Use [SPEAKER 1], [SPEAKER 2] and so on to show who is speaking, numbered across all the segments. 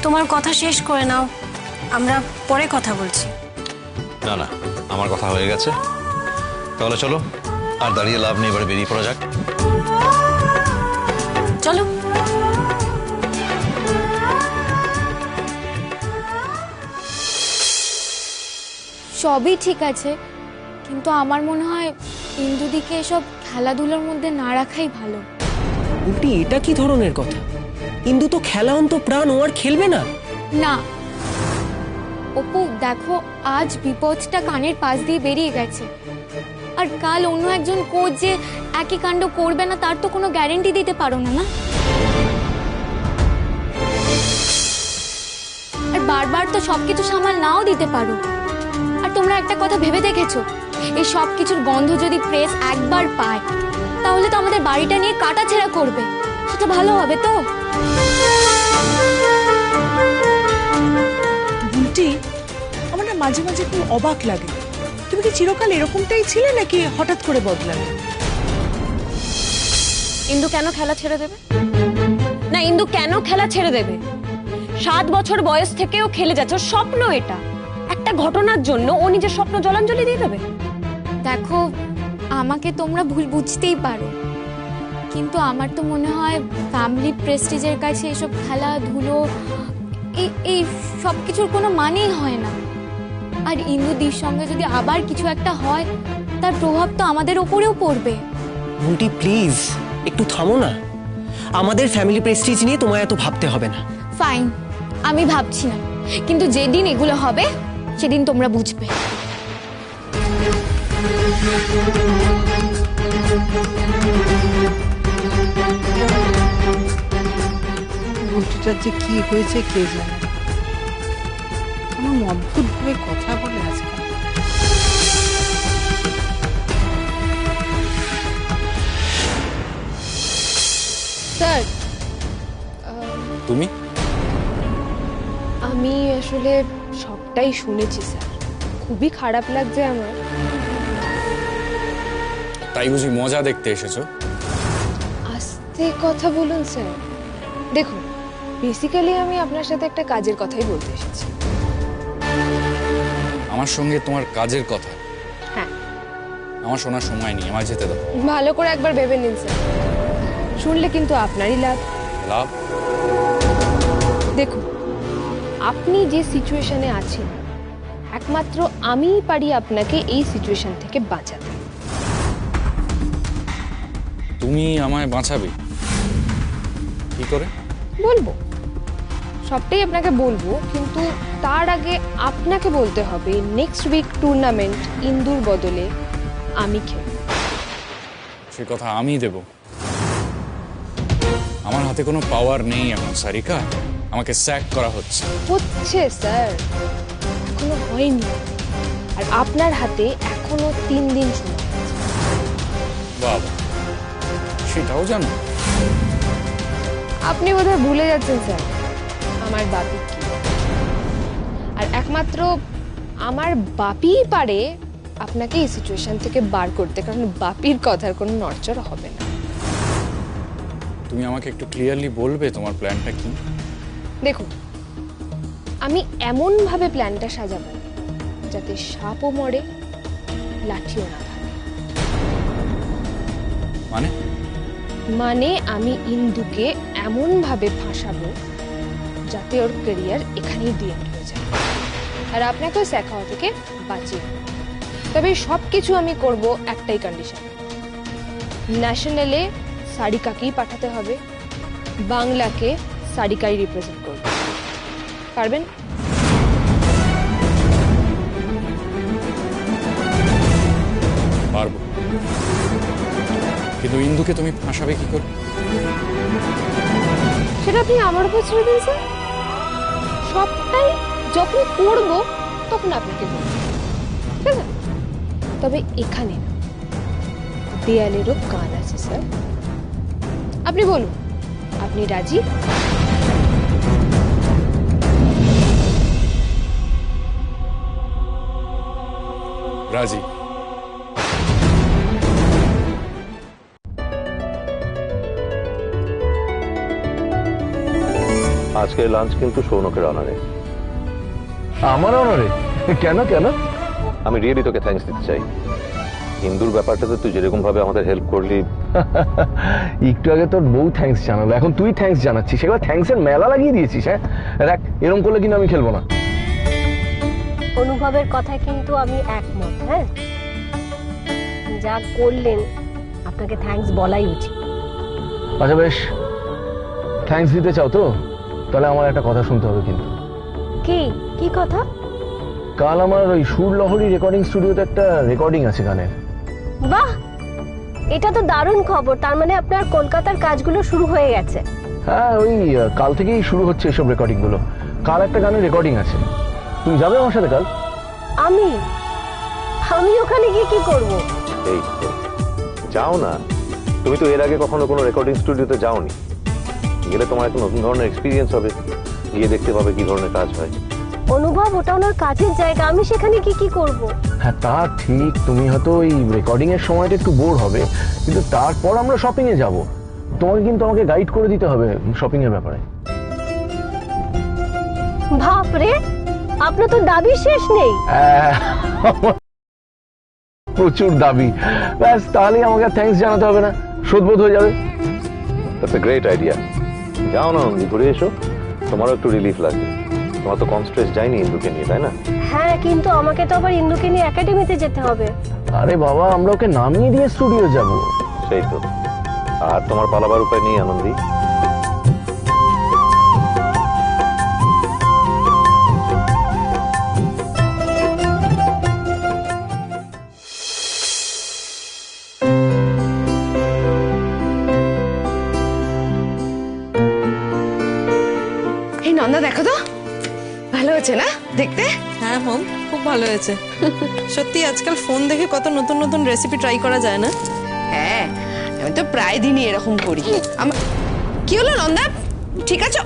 [SPEAKER 1] তোমার কথা শেষ করে নাও, আমরা পরে কথা বলছি।
[SPEAKER 2] না না, আমার কথা হয়ে গেছে। তাহলে চলো, আর দাঁড়িয়ে লাভ নেই, এবারে বেরিয়ে পড়া যাক।
[SPEAKER 1] চলো।
[SPEAKER 3] সবই ঠিক আছে, কিন্তু আমার মনে হয় ইন্দুদিকে এসব খেলাধুলার মধ্যে না রাখাই ভালো।
[SPEAKER 4] উল্টি এটা কি ধরনের কথা? ইন্দু তো খেলা অন্ত প্রাণ, ও আর খেলবে না?
[SPEAKER 3] না অপু, দেখো আজ বিপদটা কানের পাশ দিয়ে বেরিয়ে গেছে, আর কাল অন্য একজন কোচ যে একই কাণ্ড করবে না তার তো কোনো গ্যারেন্টি দিতে পারো না। না, আর বারবার তো সবকিছু সামাল নাও দিতে পারো। আর তোমরা একটা কথা ভেবে দেখেছো, এই সব কিছুর গন্ধ যদি প্রেস একবার পায় তাহলে তো আমাদের বাড়িটা নিয়ে কাটাছেঁড়া করবে। সেটা ভালো হবে তো?
[SPEAKER 5] বুলটি, আমার না মাঝে মাঝে খুব অবাক লাগে, তুমি কি চিরকাল এরকমটাই ছিলে নাকি হঠাৎ করে বদলালে?
[SPEAKER 6] ইন্দু কেন খেলা ছেড়ে দেবে? না, ইন্দু কেন খেলা ছেড়ে দেবে? 7 বছর বয়স থেকেও খেলে যাচ্ছে, ওর স্বপ্ন এটা। একটা ঘটনার জন্য ও নিজের স্বপ্ন জলাঞ্জলি দিয়ে দেবে?
[SPEAKER 3] দেখো, আমাকে তোমরা ভুল বুঝতেই পারো, কিন্তু আমার তো মনে হয় ফ্যামিলি প্রেস্টিজের কাছে এসব খেলাধুলো এই সব কিছুর কোনো মানেই হয় না। আর ইন্দুদির সঙ্গে যদি আবার কিছু একটা হয় তার প্রভাব তো আমাদের ওপরেও পড়বে।
[SPEAKER 4] উল্টি প্লিজ একটু থামো না। আমাদের ফ্যামিলি প্রেস্টিজ নিয়ে তোমায় এত ভাবতে হবে না।
[SPEAKER 3] ফাইন, আমি ভাবছি না, কিন্তু যেদিন এগুলো হবে সেদিন তোমরা বুঝবে।
[SPEAKER 5] বুলটিটার যে কি হয়েছে কে জানে, কেমন অদ্ভুত ভাবে কথা বলে আজকাল।
[SPEAKER 6] স্যার,
[SPEAKER 7] তুমি?
[SPEAKER 6] আমি আসলে সবটাই শুনেছি স্যার, খুবই খারাপ লাগছে আমার।
[SPEAKER 7] তাই বুঝি মজা দেখতে এসেছো?
[SPEAKER 6] আস্তে কথা বলুন স্যার। দেখুন, বেসিক্যালি আমি আপনার সাথে একটা কাজের কথাই বলতে এসেছি।
[SPEAKER 7] আমার সঙ্গে তোমার কাজের কথা?
[SPEAKER 6] হ্যাঁ।
[SPEAKER 7] আমার শোনার সময় নেই, আমার যেতে দাও।
[SPEAKER 6] ভালো করে একবার ভেবে নিন স্যার, শুনলে কিন্তু আপনারই লাভ।
[SPEAKER 7] লাভ?
[SPEAKER 6] দেখুন, আপনি যে সিচুয়েশনে আছেন, একমাত্র আমিই পারি আপনাকে এই সিচুয়েশন থেকে বাঁচাতে।
[SPEAKER 7] তুমি আমায় বাঁচাবে? কি করে?
[SPEAKER 6] বলবো, সবটাই আপনাকে বলবো, কিন্তু তার আগে আপনাকে বলতে হবে নেক্সট উইক টুর্নামেন্ট ইন্দুর বদলে আমি খেলব।
[SPEAKER 7] সে কথা আমি দেব? আমার হাতে কোনো পাওয়ার নেই এখন সারিকা, আমাকে স্যাক করা হচ্ছে।
[SPEAKER 6] হচ্ছে স্যার, এখনো হয়নি, আর আপনার হাতে এখনো 3 দিন সময় আছে।
[SPEAKER 7] বাবা, সেটাও জানো?
[SPEAKER 6] আপনি বোধহয় ভুলে যাচ্ছেন স্যার আমার বাপি কি, আর একমাত্র আমার বাপিই পারে আপনাকে এই সিচুয়েশন থেকে বার করতে, কারণ বাপির কথার কোনো নড়চড় হবে না।
[SPEAKER 7] তুমি আমাকে একটু ক্লিয়ারলি বলবে তোমার প্ল্যানটা কি?
[SPEAKER 6] দেখুন, আমি এমন ভাবে প্ল্যানটা সাজাবো যাতে সাপও মরে, লাঠিও না থাকে। মানে আমি ইন্দুকে এমন ভাবে ফাঁসাবো যাতে ওর ক্যারিয়ার এখানেই দি এন্ড হয়ে যায়, আর আপনাকেও শেখাও থেকে বাঁচিয়ে। তবে সবকিছু আমি করব একটাই কন্ডিশন, ন্যাশনালে সারিকাকেই পাঠাতে হবে, বাংলাকে সারিকাই রিপ্রেজেন্ট করবে। পারবেন?
[SPEAKER 7] পারবো, কিন্তু ইন্দুকে তুমি ফাঁসাবে কি করে?
[SPEAKER 6] সেটা আপনি আমার উপর ছেড়ে দিন স্যার, সবটাই যখন করব তখন আপনাকে বলবো, ঠিক আছে? তবে এখানে না, দেয়ালেরও কান আছে স্যার। আপনি বলুন, আপনি রাজি?
[SPEAKER 7] রাজি।
[SPEAKER 2] আজকে লাঞ্চ কিন্তু সৌনকের অনারে।
[SPEAKER 8] আমার অনারে? কেন কেন?
[SPEAKER 2] আমি রিয়েলি তোকে থ্যাঙ্কস দিতে চাই। হিন্দুর ব্যাপারটাতে তুই যেরকম ভাবে আমাদের হেল্প করলি।
[SPEAKER 8] একটু আগে তোর বউ থ্যাঙ্কস জানালো, এখন তুই থ্যাঙ্কস জানাচ্ছিস, সেগুলো থ্যাঙ্কসের মেলা লাগিয়ে দিয়েছিস। হ্যাঁ দেখ, এরকম করলে কিন্তু আমি খেলবো না।
[SPEAKER 9] অনুভবের কথায় কিন্তু আমি একমত। হ্যাঁ, যা করলেন আপনাকে থ্যাঙ্কস বলাই উচিত।
[SPEAKER 8] আচ্ছা বেশ, থ্যাঙ্কস দিতে চাও তো? তাহলে আমার একটা কথা শুনতে হবে কিন্তু।
[SPEAKER 9] কি কি কথা?
[SPEAKER 8] কাল আমার ওই সুর লহরী রেকর্ডিং স্টুডিওতে একটা রেকর্ডিং আছে গানের।
[SPEAKER 9] বাহ, এটা তো দারুণ খবর। তার মানে আপনার কলকাতার কাজগুলো শুরু হয়ে গেছে?
[SPEAKER 8] হ্যাঁ, ওই কাল থেকেই শুরু হচ্ছে এসব রেকর্ডিং গুলো। কাল একটা গানের রেকর্ডিং আছে, তুমি যাবে আমার সাথে কাল?
[SPEAKER 9] আমি আমি ওখানে গিয়ে কি করব?
[SPEAKER 2] এই তো, যাও না। তুমি তো এর আগে কখনো কোনো রেকর্ডিং স্টুডিওতে যাওনি। গেলে তোমার একটা নতুন ধরনের এক্সপিরিয়েন্স হবে, গিয়ে দেখতে পাবে কি ধরনের কাজ হয়।
[SPEAKER 9] অনুভব, ওটা ওনার কাজের জায়গা, আমি সেখানে গিয়ে কি করব?
[SPEAKER 8] হ্যাঁ তা ঠিক, তুমি হয়তো ওই রেকর্ডিং এর সময়টা একটু বোর হবে, কিন্তু তারপর আমরা শপিং এ যাব। তোমাকে কিন্তু আমাকে গাইড করে দিতে হবে শপিং এর ব্যাপারে।
[SPEAKER 9] বাপ রে, আপনার তো দাবি শেষ নেই।
[SPEAKER 8] প্রচুর দাবি, ব্যাস তাহলেই আমাকে থ্যাঙ্কস জানাতে হবে না, শোধবোধ হয়ে যাবে।
[SPEAKER 2] That's a great idea. যাও না নন্দী, ঘুরে এসো, তোমারও একটু রিলিফ লাগবে। তোমার তো কম স্ট্রেস যায়নি ইন্দুকে নিয়ে, তাই না?
[SPEAKER 9] হ্যাঁ, কিন্তু আমাকে তো আবার ইন্দুকে নিয়ে একাডেমিতে যেতে হবে।
[SPEAKER 8] আরে বাবা, আমরা ওকে নামিয়ে দিয়ে স্টুডিও যাব।
[SPEAKER 2] সেই তো, আর তোমার পালাবার উপায় নেই আনন্দী।
[SPEAKER 6] এই নন্দা, দেখো তো ভালো হচ্ছে না দেখতে?
[SPEAKER 1] হ্যাঁ মম, খুব ভালো হয়েছে। সত্যি আজকাল ফোন দেখে কত নতুন নতুন রেসিপি ট্রাই করা যায় না?
[SPEAKER 6] হ্যাঁ, আমি তো প্রায় দিনই এরকম করি। আমার কি হলো নন্দা, ঠিক আছে?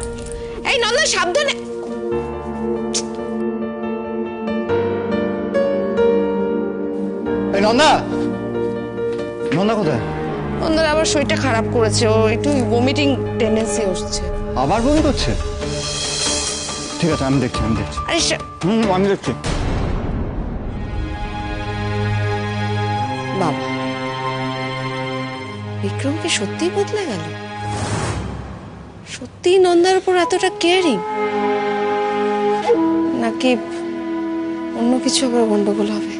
[SPEAKER 6] এই নন্দা, সাবধানে।
[SPEAKER 7] এই নন্দা, নন্দা কোথায়?
[SPEAKER 6] নন্দার আবার শরীরটা খারাপ করেছে, ও একটু ভমিটিং টেন্ডেন্সি হচ্ছে।
[SPEAKER 7] আবার বমি করছে? ঠিক আছে, আমি দেখছি।
[SPEAKER 6] আরে
[SPEAKER 7] আমি দেখছি।
[SPEAKER 6] বাবা, বিক্রমকে সত্যিই বদলে গেল। সত্যিই নন্দার উপর এতটা কেয়ারিং, নাকি অন্য কিছু আবার গন্ডগোল হবে?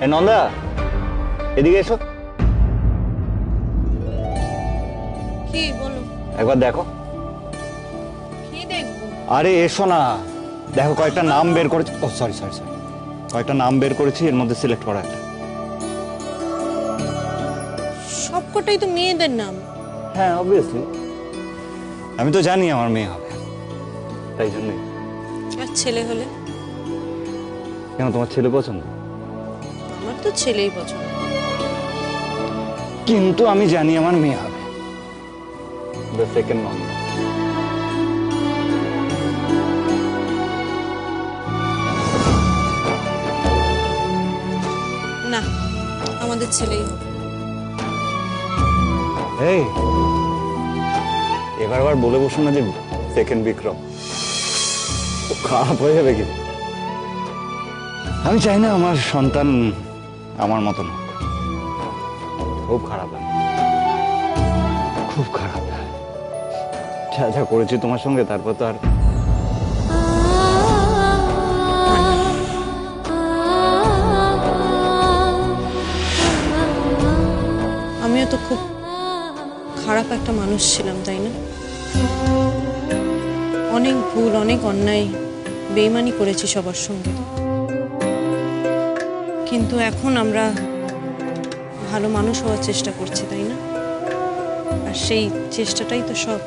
[SPEAKER 8] এই নন্দা, এদিকে এসো,
[SPEAKER 1] কি বলো?
[SPEAKER 8] একবার দেখো।
[SPEAKER 1] কি দেখবো?
[SPEAKER 8] আরে এসো না, দেখো কয়েকটা নাম বের করেছি। ও সরি, কয়েকটা নাম বের করেছি, এর মধ্যে সিলেক্ট করা একটা।
[SPEAKER 1] সবকটাই তো মেয়েদের নাম।
[SPEAKER 8] হ্যাঁ অবভিয়াসলি, আমি তো জানি আমার মেয়ে হবে, তাই জন্যই।
[SPEAKER 1] আর ছেলে হলে?
[SPEAKER 8] কেন, তোমার ছেলে পছন্দ?
[SPEAKER 1] আমার তো ছেলেই পছন্দ।
[SPEAKER 8] কিন্তু আমি জানি আমার মেয়ে হবে, দ্য সেকেন্ড নন্দা।
[SPEAKER 1] না, আমাদের ছেলেই হবে।
[SPEAKER 8] এই এবার আবার বলে বসুন না যে সেকেন্ড বিক্রম, ও খারাপ হয়ে যাবে কিন্তু। আমি চাই না আমার সন্তান আমার মতন হোক, খুব খারাপ লাগে, খুব খারাপ। যা যা করেছি তোমার সঙ্গে, তারপর তো আর
[SPEAKER 1] আমিও তো খুব খারাপ একটা মানুষ ছিলাম, তাই না? অনেক ভুল, অনেক অন্যায়, বেইমানি করেছি সবার সঙ্গে। কিন্তু এখন আমরা ভালো মানুষ হওয়ার চেষ্টা করছি, তাই না? আর সেই চেষ্টাটাই তো সব।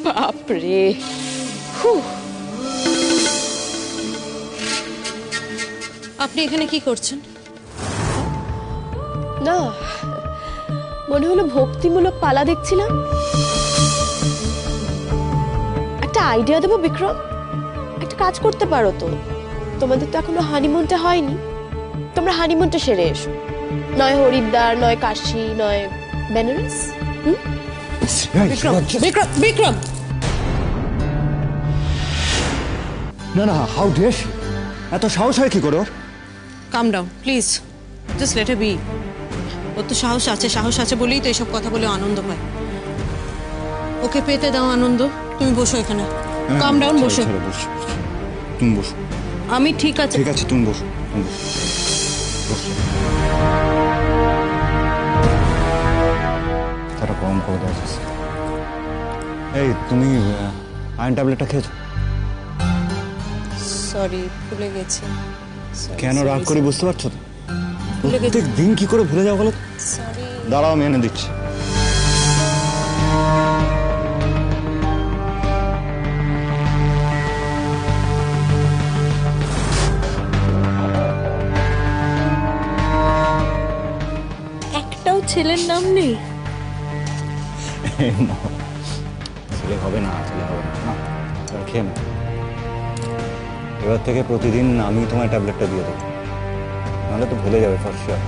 [SPEAKER 6] বাপরে,
[SPEAKER 1] আপনি এখানে কি করছেন?
[SPEAKER 6] না, মনে হলো ভক্তিমূলক পালা দেখছিলাম।
[SPEAKER 10] আইডিয়া দেবো বিক্রম? একটা কাজ করতে পারো তো, তোমাদের তো এখনো হানিমুনটা হয়নি, তোমরা হানিমুনটা সেরে এসো, নয় হরিদ্বার, নয় কাশী, নয় বেনারস।
[SPEAKER 1] বিক্রম বিক্রম বিক্রম
[SPEAKER 8] না না, হাউ ডেয়ার শি! এত সাহস হয় কি করে ওর?
[SPEAKER 1] Calm down please, just let be. ওর তো সাহস আছে বলেই তো এসব কথা বলে আনন্দ পায়। ওকে পেতে দাও আনন্দ, তুমি বসো এখানে। কাম ডাউন, বসো।
[SPEAKER 8] তুমি বসো।
[SPEAKER 1] আমি ঠিক আছে।
[SPEAKER 8] ঠিক আছে, তুমি বসো, তুমি বসো। বসো। তারা কম করে দেওয়া যাচ্ছে। এই তুমি আয়রন ট্যাবলেটটা খেয়েছো?
[SPEAKER 1] সরি, ভুলে গেছি।
[SPEAKER 8] কেন রাগ করি বুঝতে পারছো তো?
[SPEAKER 1] ভুলে গেছি।
[SPEAKER 8] প্রত্যেক দিন কি করে ভুলে যাও বলো তো?
[SPEAKER 1] সরি।
[SPEAKER 8] দাঁড়াও, আমি এনে দিচ্ছি।
[SPEAKER 1] একটাও ছেলের নাম নেই?
[SPEAKER 8] না, ছেলে হবে না, ছেলে হবে না। না, এবার খেয়ে নাও। এবার থেকে প্রতিদিন আমি তোমায় ট্যাবলেটটা দিয়ে দেবো, নাহলে তো ভুলে যাবে ফর শিওর।